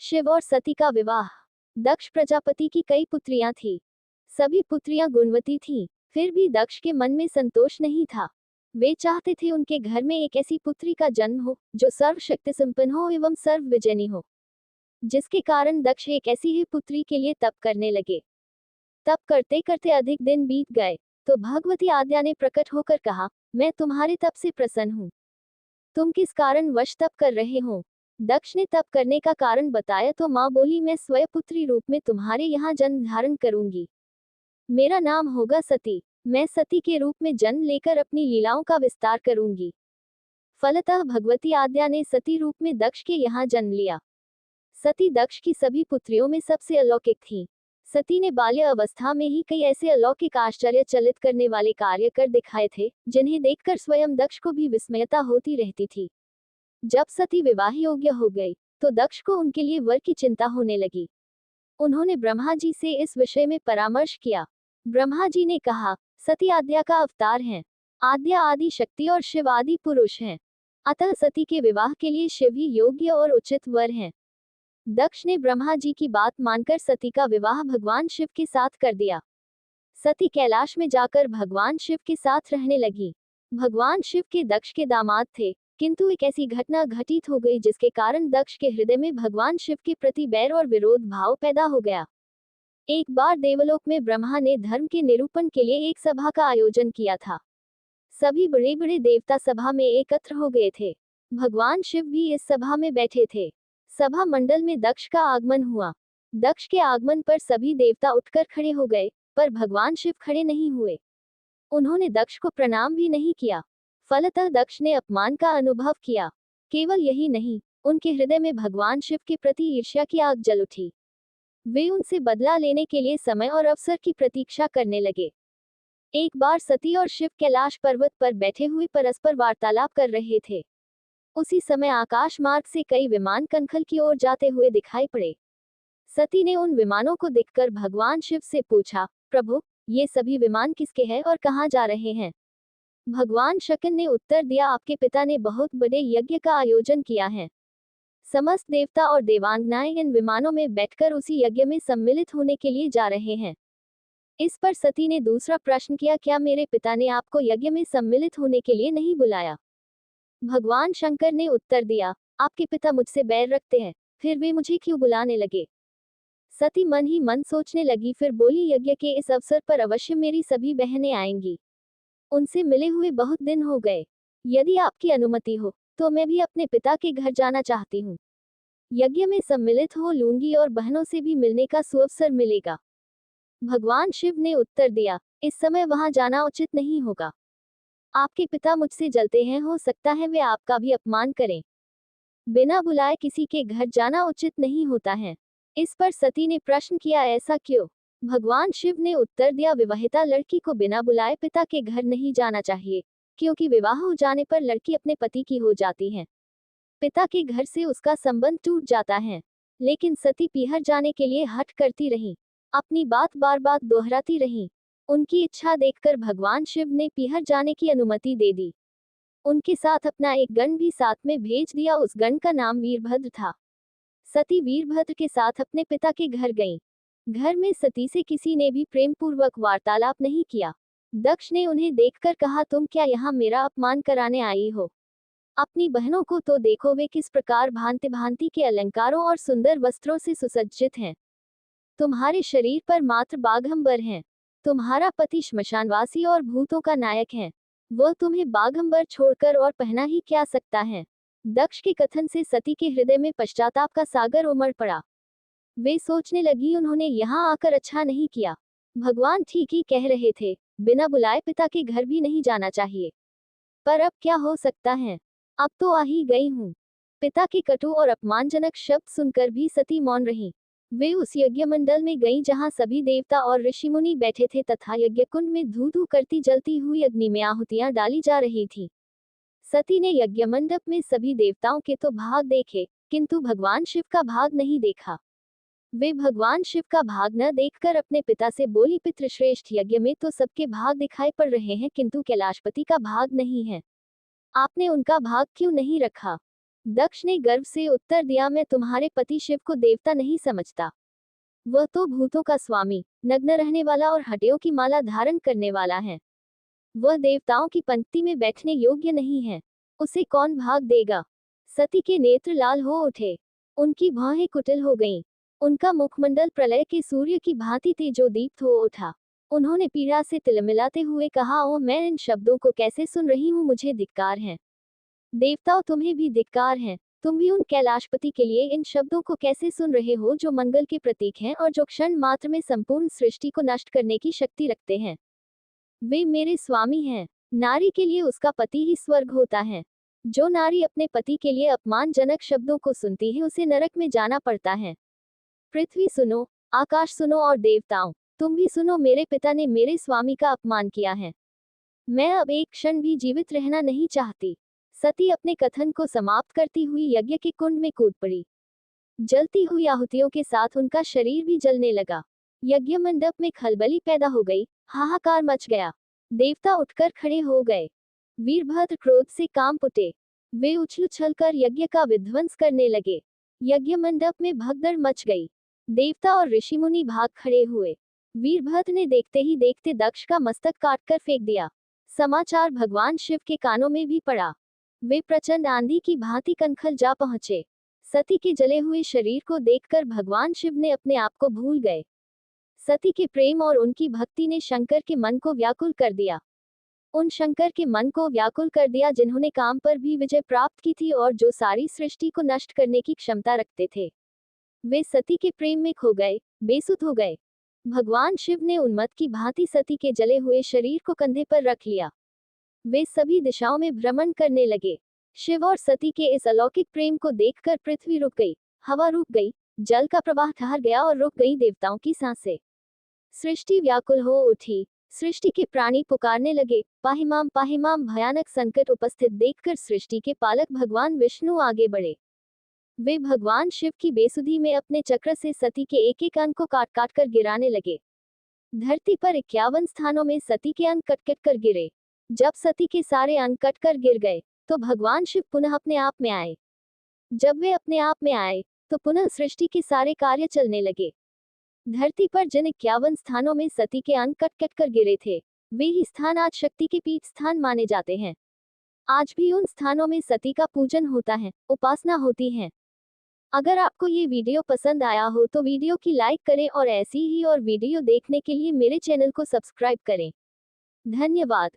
शिव और सती का विवाह। दक्ष प्रजापति की कई पुत्रियां थीं। सभी पुत्रियां गुणवती थीं। फिर भी दक्ष के मन में संतोष नहीं था। वे चाहते थे उनके घर में एक ऐसी पुत्री का जन्म हो जो सर्वशक्ति संपन्न हो एवं सर्व विजयनी हो। जिसके कारण दक्ष एक ऐसी ही पुत्री के लिए तप करने लगे। तप करते करते अधिक दिन बीत गए तो भगवती आद्या ने प्रकट होकर कहा, मैं तुम्हारे तप से प्रसन्न हूँ। तुम किस कारण वश तप कर रहे हो? दक्ष ने तप करने का कारण बताया तो माँ बोली, मैं स्वयं पुत्री रूप में तुम्हारे यहाँ जन्म धारण करूंगी। मेरा नाम होगा सती। मैं सती के रूप में जन्म लेकर अपनी लीलाओं का विस्तार करूंगी। फलतः भगवती आद्या ने सती रूप में दक्ष के यहाँ जन्म लिया। सती दक्ष की सभी पुत्रियों में सबसे अलौकिक थी। सती ने बाल्य अवस्था में ही कई ऐसे अलौकिक आश्चर्यचलित करने वाले कार्य कर दिखाए थे जिन्हें देखकर स्वयं दक्ष को भी विस्मयता होती रहती थी। जब सती विवाह योग्य हो गई तो दक्ष को उनके लिए वर की चिंता होने लगी। उन्होंने ब्रह्मा जी से इस विषय में परामर्श किया। ब्रह्मा जी ने कहा, सती आद्या का अवतार हैं। आद्या आदि शक्ति और शिव आदि पुरुष हैं। अतः सती के विवाह के लिए शिव ही योग्य और उचित वर हैं। दक्ष ने ब्रह्मा जी की बात मानकर सती का विवाह भगवान शिव के साथ कर दिया। सती कैलाश में जाकर भगवान शिव के साथ रहने लगी। भगवान शिव के दक्ष के दामाद थे, किंतु एक ऐसी घटना घटित हो गई जिसके कारण दक्ष के हृदय में भगवान शिव के प्रति बैर और विरोध भाव पैदा हो गया। एक बार देवलोक में ब्रह्मा ने धर्म के निरूपण के लिए एक सभा का आयोजन किया था। सभी बड़े बड़े देवता सभा में एकत्र हो गए थे। भगवान शिव भी इस सभा में बैठे थे। सभा मंडल में दक्ष का आगमन हुआ। दक्ष के आगमन पर सभी देवता उठकर खड़े हो गए, पर भगवान शिव खड़े नहीं हुए। उन्होंने दक्ष को प्रणाम भी नहीं किया। फलतः दक्ष ने अपमान का अनुभव किया। केवल यही नहीं, उनके हृदय में भगवान शिव के प्रति ईर्ष्या की आग जल उठी। वे उनसे बदला लेने के लिए समय और अवसर की प्रतीक्षा करने लगे। एक बार सती और शिव कैलाश पर्वत पर बैठे हुए परस्पर वार्तालाप कर रहे थे। उसी समय आकाश मार्ग से कई विमान कनखल की ओर जाते हुए दिखाई पड़े। सती ने उन विमानों को देखकर भगवान शिव से पूछा, प्रभु, ये सभी विमान किसके हैं और कहाँ जा रहे हैं? भगवान शक्र ने उत्तर दिया, आपके पिता ने बहुत बड़े यज्ञ का आयोजन किया है। समस्त देवता और देवांगनाएं इन विमानों में बैठकर उसी यज्ञ में सम्मिलित होने के लिए जा रहे हैं। इस पर सती ने दूसरा प्रश्न किया, क्या मेरे पिता ने आपको यज्ञ में सम्मिलित होने के लिए नहीं बुलाया? भगवान शंकर ने उत्तर दिया, आपके पिता मुझसे बैर रखते हैं, फिर वे मुझे क्यों बुलाने लगे? सती मन ही मन सोचने लगी, फिर बोली, यज्ञ के इस अवसर पर अवश्य मेरी सभी बहनें आएंगी। उनसे मिले हुए बहुत दिन हो गए। यदि आपकी अनुमति हो तो मैं भी अपने पिता के घर जाना चाहती हूँ। यज्ञ में सम्मिलित हो लूंगी और बहनों से भी मिलने का सुअवसर मिलेगा। भगवान शिव ने उत्तर दिया, इस समय वहां जाना उचित नहीं होगा। आपके पिता मुझसे जलते हैं, हो सकता है वे आपका भी अपमान करें। बिना बुलाए किसी के घर जाना उचित नहीं होता है। इस पर सती ने प्रश्न किया, ऐसा क्यों? भगवान शिव ने उत्तर दिया, विवाहिता लड़की को बिना बुलाए पिता के घर नहीं जाना चाहिए, क्योंकि विवाह हो जाने पर लड़की अपने पति की हो जाती है। पिता के घर से उसका संबंध टूट जाता है। लेकिन सती पीहर जाने के लिए हठ करती रही, अपनी बात बार बार दोहराती रही। उनकी इच्छा देखकर भगवान शिव ने पीहर जाने की अनुमति दे दी। उनके साथ अपना एक गण भी साथ में भेज दिया। उस गण का नाम वीरभद्र था। सती वीरभद्र के साथ अपने पिता के घर गईं। घर में सती से किसी ने भी प्रेम पूर्वक वार्तालाप नहीं किया। दक्ष ने उन्हें देखकर कहा, तुम क्या यहाँ मेरा अपमान कराने आई हो? अपनी बहनों को तो देखो, वे किस प्रकार भांति भांति के अलंकारों और सुंदर वस्त्रों से सुसज्जित हैं। तुम्हारे शरीर पर मात्र बाघंबर हैं। तुम्हारा पति श्मशानवासी और भूतों का नायक है। वह तुम्हें बाघंबर छोड़कर और पहना ही क्या सकता है? दक्ष के कथन से सती के हृदय में पश्चाताप का सागर उमड़ पड़ा। वे सोचने लगी, उन्होंने यहाँ आकर अच्छा नहीं किया। भगवान ठीक ही कह रहे थे, बिना बुलाए पिता के घर भी नहीं जाना चाहिए। पर अब क्या हो सकता है? अब तो आ ही गई हूँ। पिता के कटु और अपमानजनक शब्द सुनकर भी सती मौन रही। वे उस यज्ञ मंडल में गईं जहाँ सभी देवता और ऋषि मुनि बैठे थे तथा यज्ञ कुंड में धू धू करती जलती हुई अग्नि में आहुतियां डाली जा रही थी। सती ने यज्ञ मंडप में सभी देवताओं के तो भाग देखे, किंतु भगवान शिव का भाग नहीं देखा। वे भगवान शिव का भाग न देखकर अपने पिता से बोली, पितृश्रेष्ठ, यज्ञ में तो सबके भाग दिखाई पड़ रहे हैं, किंतु कैलाशपति का भाग नहीं है। आपने उनका भाग क्यों नहीं रखा? दक्ष ने गर्व से उत्तर दिया, मैं तुम्हारे पति शिव को देवता नहीं समझता। वह तो भूतों का स्वामी, नग्न रहने वाला और हड्डियों की माला धारण करने वाला है। वह देवताओं की पंक्ति में बैठने योग्य नहीं है। उसे कौन भाग देगा? सती के नेत्र लाल हो उठे। उनकी भौहें कुटिल हो गईं। उनका मुखमंडल प्रलय के सूर्य की भांति तेजोदीप्त हो उठा। उन्होंने पीड़ा से तिलमिलाते हुए कहा, ओ मैं इन शब्दों को कैसे सुन रही हूँ, मुझे धिक्कार है। देवताओं तुम्हें भी धिक्कार है। तुम भी उन कैलाशपति के लिए इन शब्दों को कैसे सुन रहे हो जो मंगल के प्रतीक हैं और जो क्षण मात्र में संपूर्ण सृष्टि को नष्ट करने की शक्ति रखते हैं। वे मेरे स्वामी हैं। नारी के लिए उसका पति ही स्वर्ग होता है। जो नारी अपने पति के लिए अपमानजनक शब्दों को सुनती है उसे नरक में जाना पड़ता है। पृथ्वी सुनो, आकाश सुनो और देवताओं तुम भी सुनो, मेरे पिता ने मेरे स्वामी का अपमान किया है। मैं अब एक क्षण भी जीवित रहना नहीं चाहती। सती अपने कथन को समाप्त करती हुई यज्ञ के कुंड में कूद पड़ी। जलती हुई आहुतियों के साथ उनका शरीर भी जलने लगा। यज्ञ मंडप में खलबली पैदा हो गई, हाहाकार मच गया। देवता उठकर खड़े हो गए। वीरभद्र क्रोध से कांप उठे। वे उछल उछलकर यज्ञ का विध्वंस करने लगे। यज्ञ मंडप में भगदड़ मच गई। देवता और ऋषि मुनि भाग खड़े हुए। वीरभद्र ने देखते ही देखते दक्ष का मस्तक काटकर फेंक दिया। समाचार भगवान शिव के कानों में भी पड़ा। वे प्रचंड आंधी की भांति कनखल जा पहुंचे। सती के जले हुए शरीर को देखकर भगवान शिव ने अपने आप को भूल गए। सती के प्रेम और उनकी भक्ति ने शंकर के मन को व्याकुल कर दिया। उन शंकर के मन को व्याकुल कर दिया जिन्होंने काम पर भी विजय प्राप्त की थी और जो सारी सृष्टि को नष्ट करने की क्षमता रखते थे। वे सती के प्रेम में खो गए, बेसुध हो गए। भगवान शिव ने उन्मत्त की भांति सती के जले हुए शरीर को कंधे पर रख लिया। वे सभी दिशाओं में भ्रमण करने लगे। शिव और सती के इस अलौकिक प्रेम को देखकर पृथ्वी रुक गई, हवा रुक गई, जल का प्रवाह ठहर गया और रुक गई देवताओं की सांसें। सृष्टि व्याकुल हो उठी। सृष्टि के प्राणी पुकारने लगे, पाहिमाम पाहिमाम। भयानक संकट उपस्थित देखकर सृष्टि के पालक भगवान विष्णु आगे बढ़े। वे भगवान शिव की बेसुधी में अपने चक्र से सती के एक एक अंग को काट काट कर गिराने लगे। धरती पर 51 स्थानों में सती के अंग कट कट कर गिरे। जब सती के सारे अंग कट कर गिर गए तो भगवान शिव पुनः अपने आप में आए। जब वे अपने आप में आए तो पुनः सृष्टि के सारे कार्य चलने लगे। धरती पर जिन 51 स्थानों में सती के अंग कट कट कर गिरे थे, वे ही स्थान आज शक्ति के पीठ स्थान माने जाते हैं। आज भी उन स्थानों में सती का पूजन होता है, उपासना होती है। अगर आपको ये वीडियो पसंद आया हो तो वीडियो की लाइक करें और ऐसी ही और वीडियो देखने के लिए मेरे चैनल को सब्सक्राइब करें। धन्यवाद।